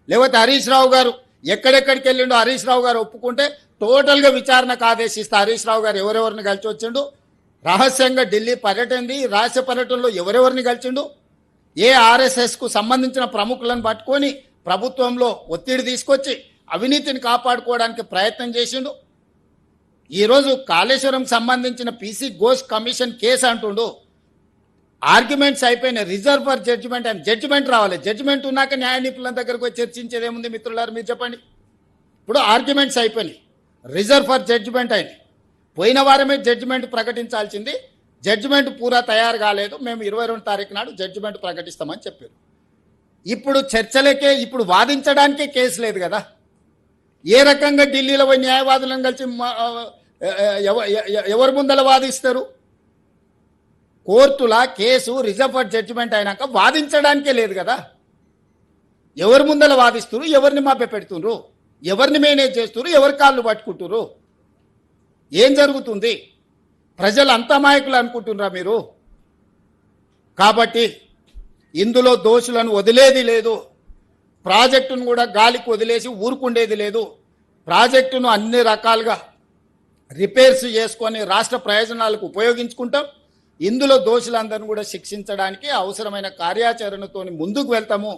లేకపోతే హరీష్ రావు గారు ఎక్కడెక్కడికి వెళ్ళిండో హరీష్ రావు గారు ఒప్పుకుంటే టోటల్గా విచారణకు ఆదేశిస్తే హరీష్ రావు గారు ఎవరెవరిని కలిసి వచ్చిండు, రహస్యంగా ఢిల్లీ పర్యటనది, రహస్య పర్యటనలో ఎవరెవరిని కలిసిండు, ఏ ఆర్ఎస్ఎస్కు సంబంధించిన ప్రముఖులను పట్టుకొని ప్రభుత్వంలో ఒత్తిడి తీసుకొచ్చి అవినీతిని కాపాడుకోవడానికి ప్రయత్నం చేసిండు. ఈరోజు కాళేశ్వరం సంబంధించిన పీసీ ఘోష్ కమిషన్ కేసు అంటుండు. ఆర్గ్యుమెంట్స్ అయిపోయినాయి, రిజర్వ్ ఫర్ జడ్జిమెంట్ అని జడ్జిమెంట్ రావాలి. జడ్జిమెంట్ ఉన్నాక న్యాయ నిపుణుల దగ్గరకు వచ్చి చర్చించేది ఏముంది మిత్రులారు, మీరు చెప్పండి. ఇప్పుడు ఆర్గ్యుమెంట్స్ అయిపోయినాయి, రిజర్వ్ ఫర్ జడ్జిమెంట్ అయింది. పోయిన వారమే జడ్జిమెంట్ ప్రకటించాల్సింది, జడ్జిమెంట్ పూరా తయారు కాలేదు, మేము 22 తారీఖు నాడు జడ్జిమెంట్ ప్రకటిస్తామని చెప్పారు. ఇప్పుడు చర్చలకే, ఇప్పుడు వాదించడానికే కేసు లేదు కదా. ఏ రకంగా ఢిల్లీలో పోయి న్యాయవాదులను కలిసి ఎవరి ముందర వాదిస్తారు? కోర్టుల కేసు రిజర్వ్ ఫర్ జడ్జిమెంట్ అయినాక వాదించడానికే లేదు కదా. ఎవరి ముందర వాదిస్తున్నారు, ఎవరిని మాపే పెడుతున్నారు, ఎవరిని మేనేజ్ చేస్తున్నారు, ఎవరి కాళ్ళు పట్టుకుంటున్నారు, ఏం జరుగుతుంది? ప్రజలు అంత అమాయకులు అనుకుంటున్నారా మీరు? కాబట్టి ఇందులో దోషులను వదిలేది లేదు, ప్రాజెక్టును కూడా గాలికి వదిలేసి ఊరుకుండేది లేదు. ప్రాజెక్టును అన్ని రకాలుగా రిపేర్స్ చేసుకొని రాష్ట్ర ప్రయోజనాలకు ఉపయోగించుకుంటాం. ఇందులో దోషులందరినీ కూడా శిక్షించడానికి అవసరమైన కార్యాచరణతో ముందుకు వెళ్తాము.